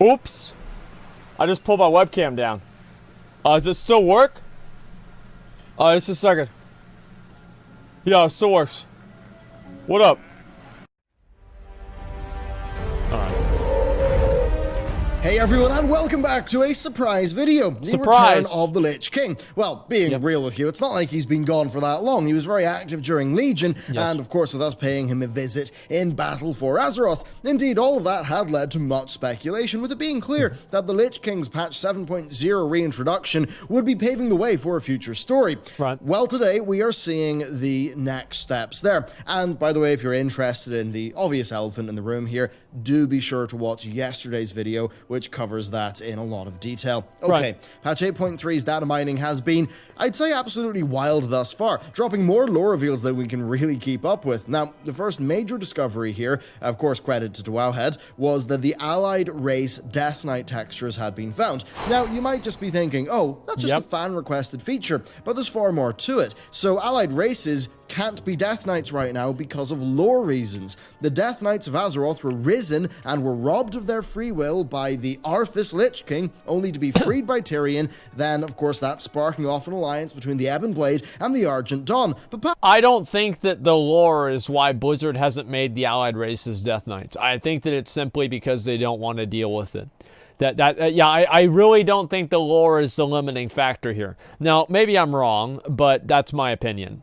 Oops. I just pulled my webcam down. Does it still work? Just a second. Yeah, it still works. What up? Hey everyone, and welcome back to a surprise video. The Surprise. return of the Lich King. Well, being real with you, it's not like he's been gone for that long. He was very active during Legion, and of course with us paying him a visit in battle for Azeroth. Indeed, all of that had led to much speculation, with it being clear that the Lich King's patch 7.0 reintroduction would be paving the way for a future story. Right. Well, today we are seeing the next steps there. And by the way, if you're interested in the obvious elephant in the room here, do be sure to watch yesterday's video, which covers that in a lot of detail. Okay, Right. patch 8.3's data mining has been, I'd say, absolutely wild thus far, dropping more lore reveals than we can really keep up with. Now, the first major discovery here, of course credited to Wowhead, was that the allied race Death Knight textures had been found. Now, you might just be thinking, oh, that's just a fan-requested feature, but there's far more to it. So, allied races can't be Death Knights right now because of lore reasons. The Death Knights of Azeroth were risen and were robbed of their free will by the Arthas Lich King, only to be freed by Tyrion, then, of course, that sparking off an alliance between the Ebon Blade and the Argent Dawn. But I don't think that the lore is why Blizzard hasn't made the allied races Death Knights. I think that it's simply because they don't want to deal with it. I really don't think the lore is the limiting factor here. Now, maybe I'm wrong, but that's my opinion.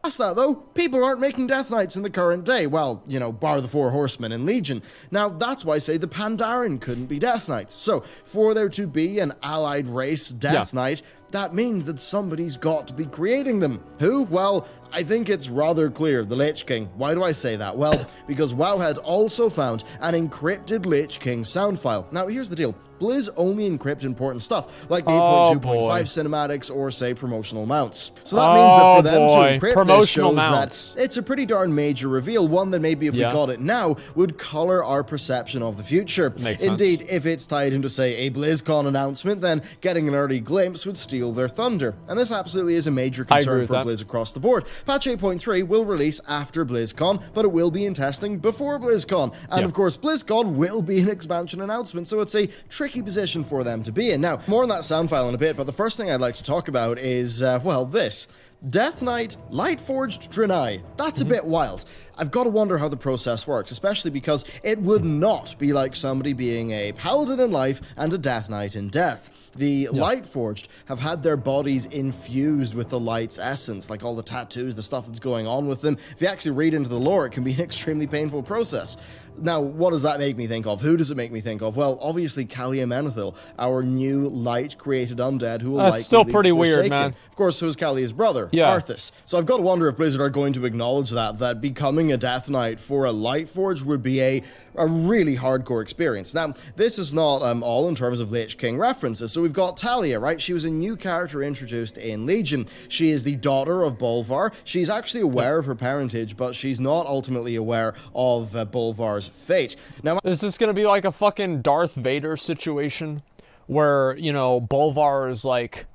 past that, though, people aren't making Death Knights in the current day. Well, you know, bar the Four Horsemen in Legion. Now, that's why, say, the Pandaren couldn't be Death Knights. So, for there to be an allied race Death Knight, that means that somebody's got to be creating them. Who? Well, I think it's rather clear, the Lich King. Why do I say that? Well, because Wowhead also found an encrypted Lich King sound file. Now, here's the deal. Blizz only encrypt important stuff, like the 8.2.5 cinematics or, say, promotional mounts. So that means that for them to encrypt this shows that it's a pretty darn major reveal, one that maybe if we got it now would color our perception of the future. Indeed, if it's tied into, say, a BlizzCon announcement, then getting an early glimpse would steal their thunder. And this absolutely is a major concern for Blizz across the board. Patch 8.3 will release after BlizzCon, but it will be in testing before BlizzCon. And of course, BlizzCon will be an expansion announcement, so it's a tricky position for them to be in. Now, more on that sound file in a bit, but the first thing I'd like to talk about is, well, this. Death Knight, Lightforged Draenei. That's a bit wild. I've got to wonder how the process works, especially because it would not be like somebody being a paladin in life and a Death Knight in death. The Lightforged have had their bodies infused with the light's essence, like all the tattoos, the stuff that's going on with them. If you actually read into the lore, it can be an extremely painful process. Now, what does that make me think of? Who does it make me think of? Well, obviously, Kalia Menethil, our new light-created undead who will likely still be pretty forsaken. weird, man. Of course, who's Kalia's brother, Arthas. So I've got to wonder if Blizzard are going to acknowledge that becoming a Death Knight for a Lightforged would be a really hardcore experience. Now, this is not all in terms of Lich King references. So we've got Talia, right? She was a new character introduced in Legion. She is the daughter of Bolvar. She's actually aware of her parentage, but she's not ultimately aware of Bolvar's fate. Now, is this gonna be like a fucking Darth Vader situation where, you know, Bolvar is like,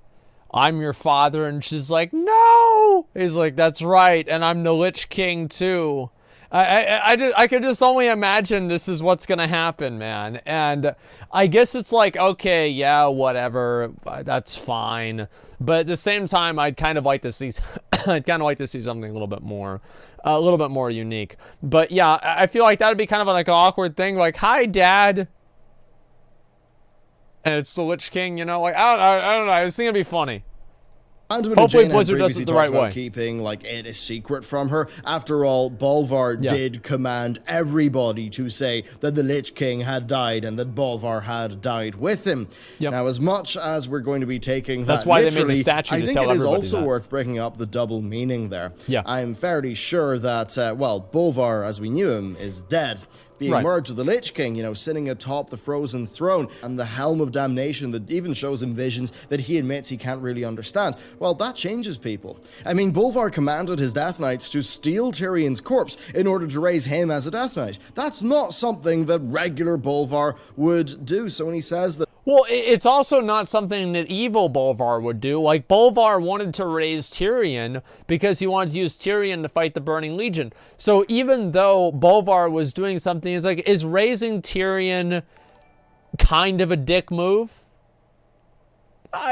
I'm your father, and she's like, no! He's like, that's right, and I'm the Lich King too. I could just only imagine this is what's gonna happen, man. And I guess it's like, okay, yeah, whatever, that's fine. But at the same time, I'd kind of like to see, I'd kind of like to see something a little bit more unique. But yeah, I feel like that'd be kind of like an awkward thing, like, hi, Dad. And it's the Lich King, you know, like, I don't know, I was thinking it'd be funny. Hopefully Blizzard does it the right way. Keeping like it a secret from her. After all, Bolvar did command everybody to say that the Lich King had died and that Bolvar had died with him. Now, as much as we're going to be taking that literally, they made the statue I to think tell it is everybody also that. worth breaking up the double meaning there. I'm fairly sure that, well, Bolvar, as we knew him, is dead. Being merged with the Lich King, you know, sitting atop the frozen throne and the Helm of Damnation that even shows him visions that he admits he can't really understand. Well, that changes people. I mean, Bolvar commanded his Death Knights to steal Tyrion's corpse in order to raise him as a Death Knight. That's not something that regular Bolvar would do. So when he says that... Well, it's also not something that evil Bolvar would do. Like, Bolvar wanted to raise Tyrion because he wanted to use Tyrion to fight the Burning Legion. So even though Bolvar was doing something, it's like, is raising Tyrion kind of a dick move.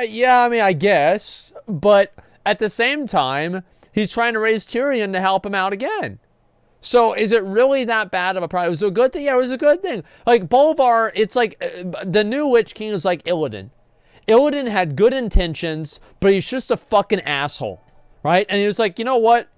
Yeah, I mean, I guess. But at the same time, he's trying to raise Tyrion to help him out again. So is it really that bad of a problem? It was a good thing? Yeah, it was a good thing. Like, Bolvar, it's like, the new Lich King is like Illidan. Illidan had good intentions, but he's just a fucking asshole, right? And he was like, you know what?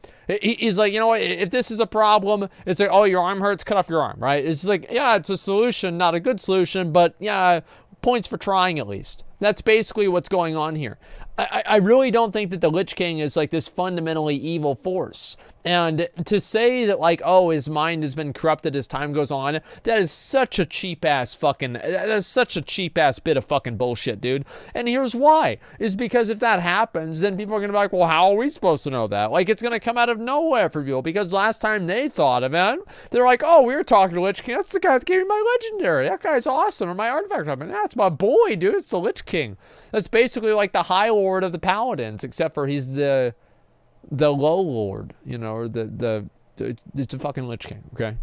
He's like, you know what? If this is a problem, it's like, oh, your arm hurts, cut off your arm, right? It's like, yeah, it's a solution, not a good solution, but yeah, points for trying at least. That's basically what's going on here. I really don't think that the Lich King is like this fundamentally evil force. And to say that like, oh, his mind has been corrupted as time goes on, that is such a cheap ass bit of fucking bullshit, dude. And here's why. Is because if that happens, then people are going to be like, well, how are we supposed to know that? Like, it's going to come out of nowhere for people, because last time they thought of it, they're like, oh, we were talking to Lich King. That's the guy that gave me my legendary. That guy's awesome. Or my artifact. I mean, that's my boy, dude. It's the Lich King. That's basically like the High Lord of the Paladins, except for he's the low lord, you know, or it's a fucking Lich King, okay?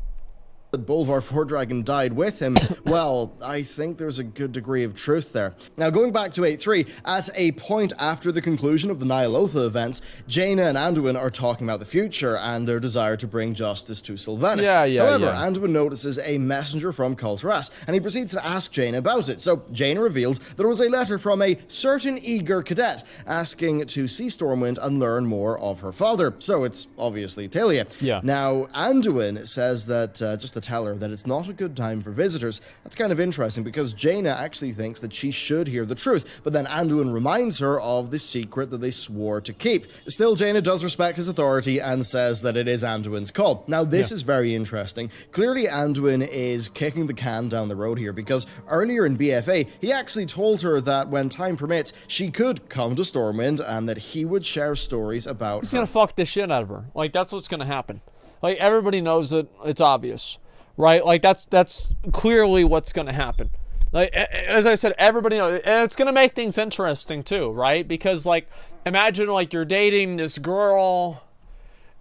That Bolvar Fordragon died with him, well, I think there's a good degree of truth there. Now, going back to 8.3, at a point after the conclusion of the Nyalotha events, Jaina and Anduin are talking about the future and their desire to bring justice to Sylvanas. However, Anduin notices a messenger from Kulturas, and he proceeds to ask Jaina about it. So, Jaina reveals there was a letter from a certain eager cadet asking to see Stormwind and learn more of her father. So, it's obviously Talia. Yeah. Now, Anduin says that, just to tell her that it's not a good time for visitors. That's kind of interesting, because Jaina actually thinks that she should hear the truth, but then Anduin reminds her of the secret that they swore to keep. Still, Jaina does respect his authority and says that it is Anduin's call. Now, this is very interesting. Clearly, Anduin is kicking the can down the road here, because earlier in BFA, he actually told her that when time permits, she could come to Stormwind and that he would share stories about He's gonna fuck the shit out of her. Like, that's what's gonna happen. Like, everybody knows it. It's obvious. Right? Like, that's clearly what's going to happen. Like, as I said, everybody knows. And it's going to make things interesting, too, right? Because, like, imagine, like, you're dating this girl,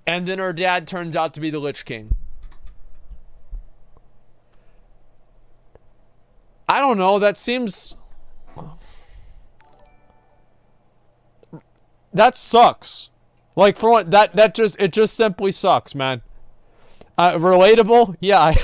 and then her dad turns out to be the Lich King. I don't know. That seems... That sucks. Like, for what... It just simply sucks, man. Relatable? Yeah,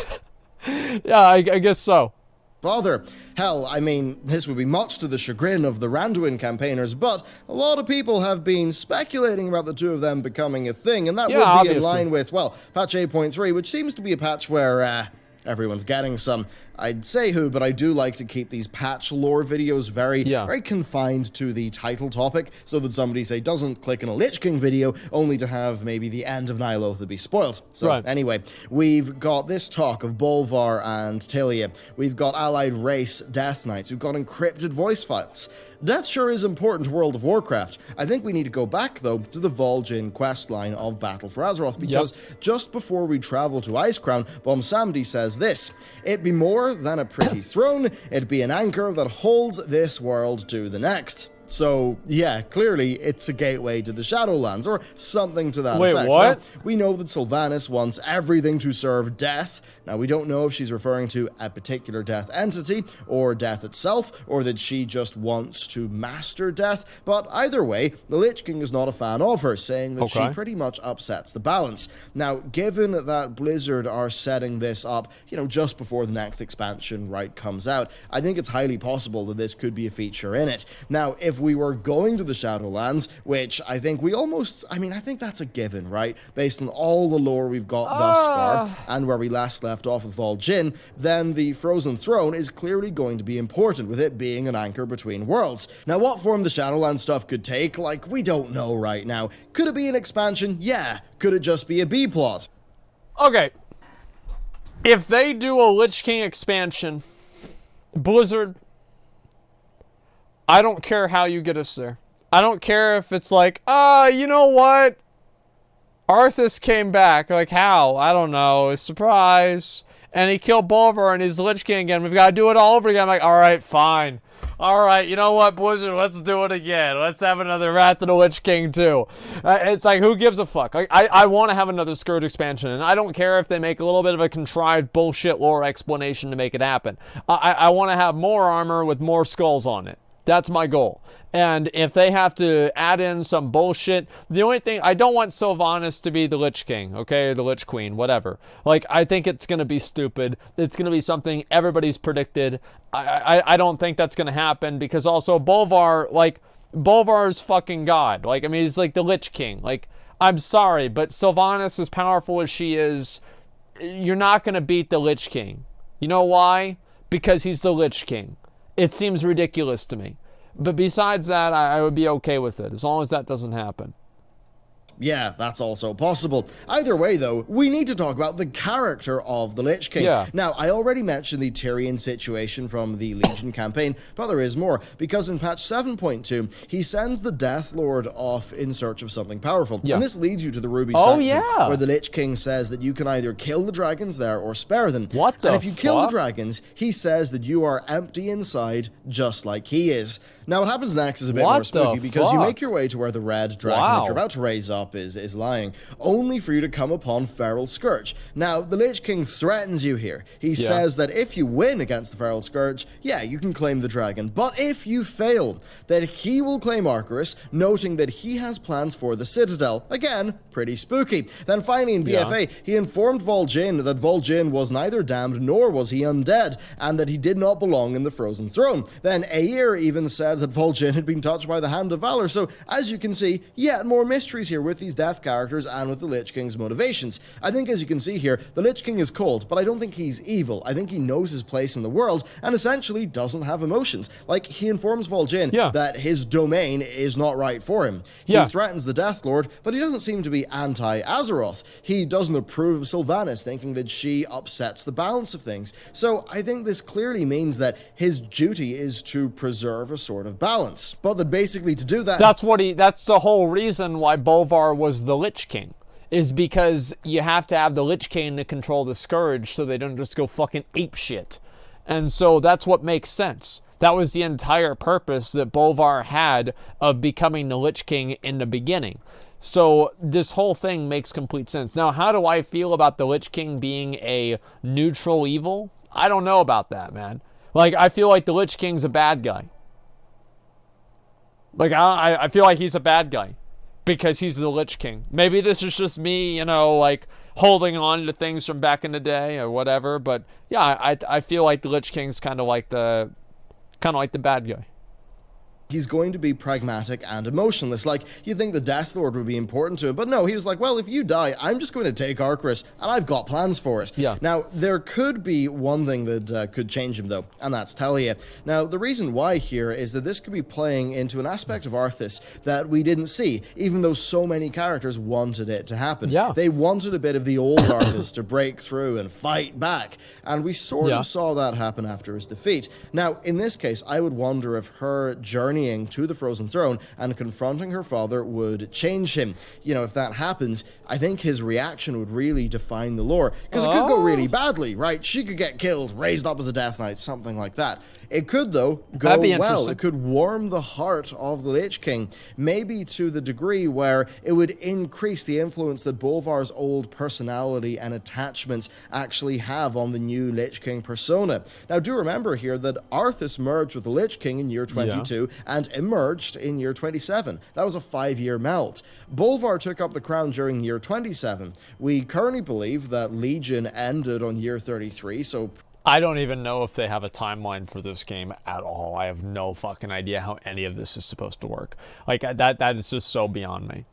I guess so. Father. Hell, I mean, this would be much to the chagrin of the Randuin campaigners, but a lot of people have been speculating about the two of them becoming a thing, and that would be in line with, well, patch 8.3, which seems to be a patch where, everyone's getting some. I'd say who, but I do like to keep these patch lore videos very confined to the title topic, so that somebody, say, doesn't click on a Lich King video, only to have maybe the end of Nyalotha be spoiled. So, anyway, we've got this talk of Bolvar and Talia. We've got allied race Death Knights. We've got encrypted voice files. Death sure is important to World of Warcraft. I think we need to go back, though, to the Vol'jin questline of Battle for Azeroth, because just before we travel to Icecrown, Samdi says this: "It be more than a pretty throne, it be an anchor that holds this world to the next." So, yeah, clearly it's a gateway to the Shadowlands, or something to that effect. What? Now, we know that Sylvanas wants everything to serve death. Now, we don't know if she's referring to a particular death entity, or death itself, or that she just wants to master death, but either way, the Lich King is not a fan of her, saying that she pretty much upsets the balance. Now, given that Blizzard are setting this up, you know, just before the next expansion comes out, I think it's highly possible that this could be a feature in it. Now, if we were going to the Shadowlands, which I think I think that's a given, right? Based on all the lore we've got thus far, and where we last left off with Vol'jin, then the Frozen Throne is clearly going to be important, with it being an anchor between worlds. Now, what form the Shadowlands stuff could take, we don't know right now. Could it be an expansion? Yeah. Could it just be a B-plot? Okay. If they do a Lich King expansion, Blizzard, I don't care how you get us there. I don't care if it's like, you know what? Arthas came back. Like, how? I don't know. A surprise. and he killed Bolvar and he's the Lich King again. We've got to do it all over again. I'm like, all right, fine. All right, you know what, Blizzard? Let's do it again. Let's have another Wrath of the Lich King too. It's like, who gives a fuck? Like, I want to have another Scourge expansion, and I don't care if they make a little bit of a contrived bullshit lore explanation to make it happen. I want to have more armor with more skulls on it. That's my goal. And if they have to add in some bullshit, the only thing, I don't want Sylvanas to be the Lich King, okay? Or the Lich Queen, whatever. Like, I think it's going to be stupid. It's going to be something everybody's predicted. I don't think that's going to happen, because also Bolvar, like, Bolvar's fucking God. Like, I mean, he's like the Lich King. Like, I'm sorry, but Sylvanas, as powerful as she is, you're not going to beat the Lich King. You know why? Because he's the Lich King. It seems ridiculous to me. But besides that, I would be okay with it, as long as that doesn't happen. Yeah, that's also possible. Either way, though, we need to talk about the character of the Lich King. Yeah. Now, I already mentioned the Tyrion situation from the Legion campaign, but there is more, because in patch 7.2, he sends the Death Lord off in search of something powerful. Yeah. And this leads you to the Ruby Sanctum, where the Lich King says that you can either kill the dragons there or spare them. What the And if you kill the dragons, he says that you are empty inside, just like he is. Now, what happens next is a bit more spooky, because you make your way to where the red dragon that you're about to raise up is lying, only for you to come upon Feral Scourge. Now, the Lich King threatens you here. He says that if you win against the Feral Scourge, yeah, you can claim the dragon, but if you fail, that he will claim Arcturus, noting that he has plans for the Citadel. Again, pretty spooky. Then finally in BFA, he informed Vol'jin that Vol'jin was neither damned nor was he undead, and that he did not belong in the Frozen Throne. Then Aer even said that Vol'jin had been touched by the Hand of Valor. So, as you can see, yet more mysteries here with these death characters and with the Lich King's motivations. I think, as you can see here, the Lich King is cold, but I don't think he's evil. I think he knows his place in the world and essentially doesn't have emotions. Like, he informs Vol'jin that his domain is not right for him. He threatens the Death Lord, but he doesn't seem to be anti-Azeroth. He doesn't approve of Sylvanas, thinking that she upsets the balance of things. So I think this clearly means that his duty is to preserve a sort of balance. But that basically to do that... That's the whole reason why Bolvar was the Lich King. Is because you have to have the Lich King to control the Scourge so they don't just go fucking apeshit. And so that's what makes sense. That was the entire purpose that Bolvar had of becoming the Lich King in the beginning. So this whole thing makes complete sense. Now, how do I feel about the Lich King being a neutral evil? I don't know about that, man. Like, I feel like the Lich King's a bad guy. Like, I feel like he's a bad guy because he's the Lich King. Maybe this is just me, you know, like, holding on to things from back in the day or whatever. But, yeah, I feel like the Lich King's kind of like the bad guy. He's going to be pragmatic and emotionless. Like, you'd think the Death Lord would be important to him, but no, he was like, well, if you die, I'm just going to take Arcturus, and I've got plans for it. Yeah. Now, there could be one thing that could change him, though, and that's Talia. Now, the reason why here is that this could be playing into an aspect of Arthas that we didn't see, even though so many characters wanted it to happen. Yeah. They wanted a bit of the old Arthas to break through and fight back, and we sort of saw that happen after his defeat. Now, in this case, I would wonder if her journeying to the Frozen Throne and confronting her father would change him. You know, if that happens, I think his reaction would really define the lore, because it could go really badly, right? She could get killed, raised up as a Death Knight, something like that. It could, though, go well. It could warm the heart of the Lich King, maybe to the degree where it would increase the influence that Bolvar's old personality and attachments actually have on the new Lich King persona. Now, do remember here that Arthas merged with the Lich King in year 22 and emerged in year 27. That was a 5-year melt. Bolvar took up the crown during year 27. We currently believe that Legion ended on year 33, so... I don't even know if they have a timeline for this game at all. I have no fucking idea how any of this is supposed to work. Like, that is just so beyond me.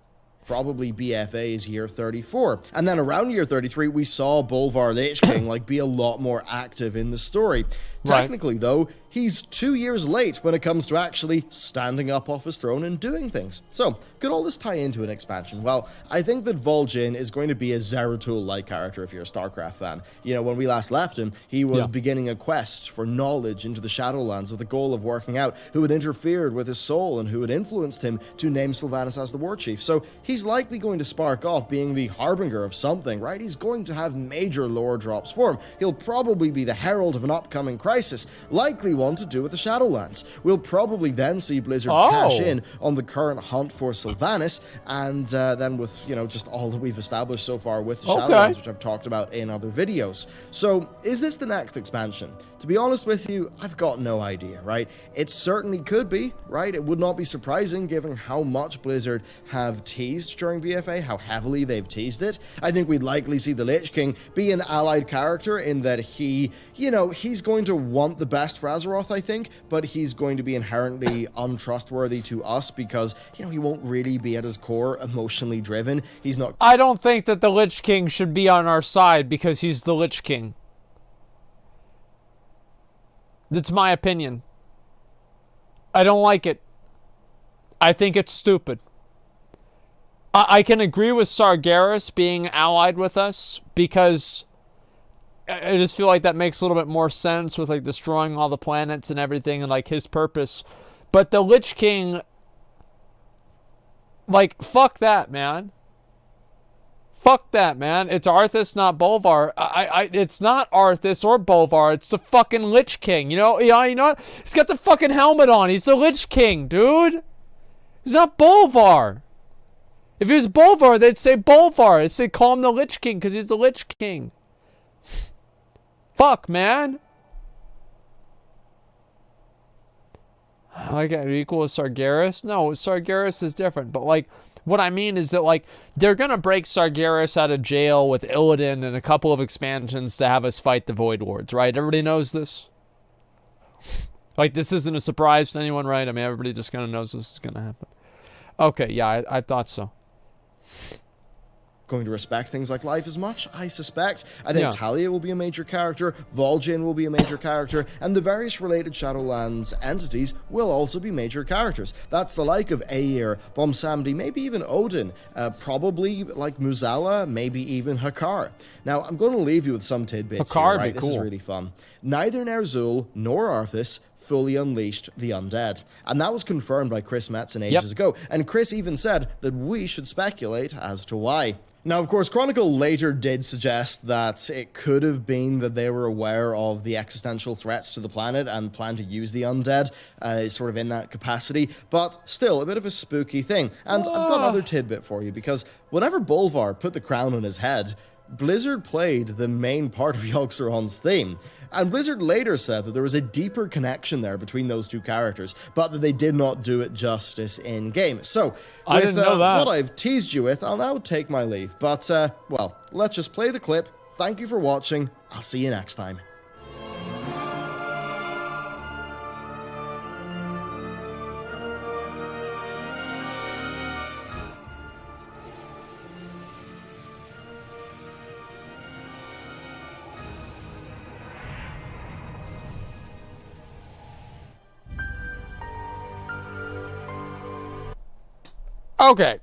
Probably BFA's year 34. And then around year 33, we saw Bolvar Lich King, like, be a lot more active in the story. Technically, though, he's 2 years late when it comes to actually standing up off his throne and doing things. So, could all this tie into an expansion? Well, I think that Vol'jin is going to be a Zeratul-like character if you're a StarCraft fan. You know, when we last left him, he was beginning a quest for knowledge into the Shadowlands with the goal of working out who had interfered with his soul and who had influenced him to name Sylvanas as the War Chief. So, he's likely going to spark off being the harbinger of something, right? He's going to have major lore drops for him. He'll probably be the herald of an upcoming crisis, likely one to do with the Shadowlands. We'll probably then see Blizzard cash in on the current hunt for Sylvanas, and then with, you know, just all that we've established so far with the Shadowlands, which I've talked about in other videos. So, is this the next expansion? To be honest with you, I've got no idea, right? It certainly could be, right? It would not be surprising given how much Blizzard have teased during BFA, how heavily they've teased it. I think we'd likely see the Lich King be an allied character in that he, you know, he's going to want the best for Azeroth, I think, but he's going to be inherently untrustworthy to us because, you know, he won't really be at his core emotionally driven. He's not... I don't think that the Lich King should be on our side because he's the Lich King. That's my opinion. I don't like it. I think it's stupid. I can agree with Sargeras being allied with us because I just feel like that makes a little bit more sense with like destroying all the planets and everything and like his purpose. But the Lich King, like, fuck that, man. Fuck that, man. It's Arthas, not Bolvar. It's not Arthas or Bolvar. It's the fucking Lich King. You know what? He's got the fucking helmet on. He's the Lich King, dude. He's not Bolvar. If he was Bolvar, they'd say Bolvar. They'd say call him the Lich King because he's the Lich King. Fuck, man. Like, equal with Sargeras? No, Sargeras is different. But, like, what I mean is that, like, they're going to break Sargeras out of jail with Illidan and a couple of expansions to have us fight the Void Lords, right? Everybody knows this? Like, this isn't a surprise to anyone, right? I mean, everybody just kind of knows this is going to happen. Okay, yeah, I thought so. Going to respect things like life as much, I suspect. I think Talia will be a major character, Vol'jin will be a major character, and the various related Shadowlands entities will also be major characters. That's the like of Aegir, Bomsamdi, maybe even Odin, probably like Muzala, maybe even Hakar. Now, I'm going to leave you with some tidbits here, right? This is really fun. Neither Ner'zhul nor Arthas fully unleashed the undead. And that was confirmed by Chris Metzen ages ago. And Chris even said that we should speculate as to why. Now, of course, Chronicle later did suggest that it could have been that they were aware of the existential threats to the planet and planned to use the undead sort of in that capacity, but still a bit of a spooky thing. And I've got another tidbit for you, because whenever Bolvar put the crown on his head, Blizzard played the main part of Yogg-Saron's theme. And Blizzard later said that there was a deeper connection there between those two characters, but that they did not do it justice in-game. So, with what I've teased you with, I'll now take my leave. But, well, let's just play the clip. Thank you for watching. I'll see you next time. Okay.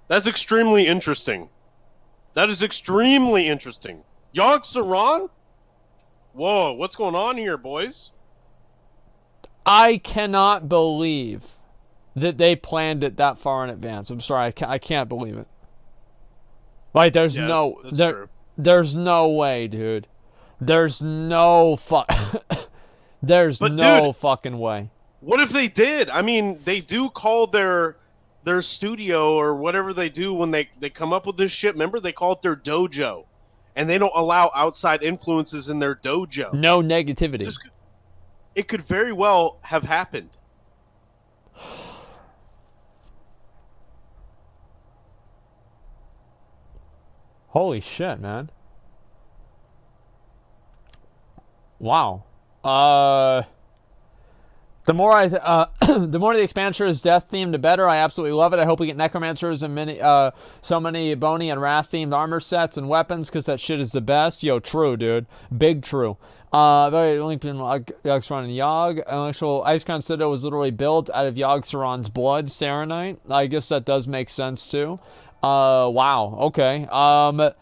That's extremely interesting. That is extremely interesting. Yogg-Saron? Whoa, what's going on here, boys? I cannot believe that they planned it that far in advance. I'm sorry, I can't believe it. Like, there's there's no way, dude. There's no fucking way. What if they did? I mean, they do call their studio or whatever they do when they come up with this shit. Remember, they call it their dojo. And they don't allow outside influences in their dojo. No negativity. It could very well have happened. Holy shit, man. Wow. The more the more the expansion is death themed, the better. I absolutely love it. I hope we get necromancers and so many bony and wrath themed armor sets and weapons, because that shit is the best. Yo, true, dude, big true. Very linked in Yogg-Saron and Yogg. Actual Icecrown Citadel was literally built out of Yogg-Saron's blood, Serenite. I guess that does make sense too. Wow. Okay. I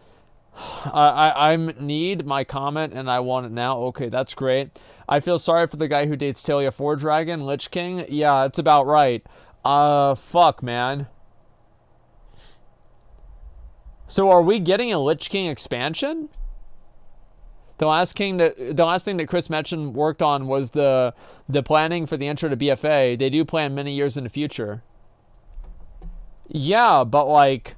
need my comment and I want it now. Okay, that's great. I feel sorry for the guy who dates Talia 4 Dragon, Lich King. Yeah, it's about right. Fuck, man. So are we getting a Lich King expansion? The last thing that Chris Metchen worked on was the planning for the intro to BFA. They do plan many years in the future. Yeah, but like,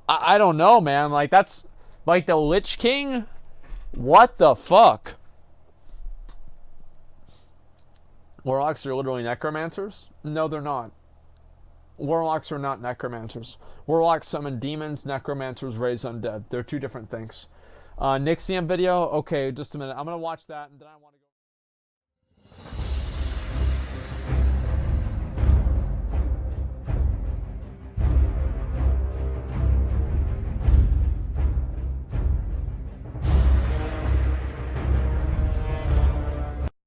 I don't know, man. Like, that's like the Lich King. What the fuck? Warlocks are literally necromancers? No, they're not. Warlocks are not necromancers. Warlocks summon demons, necromancers raise undead. They're two different things. Nixium video? Okay, just a minute. I'm gonna watch that and then I want to go...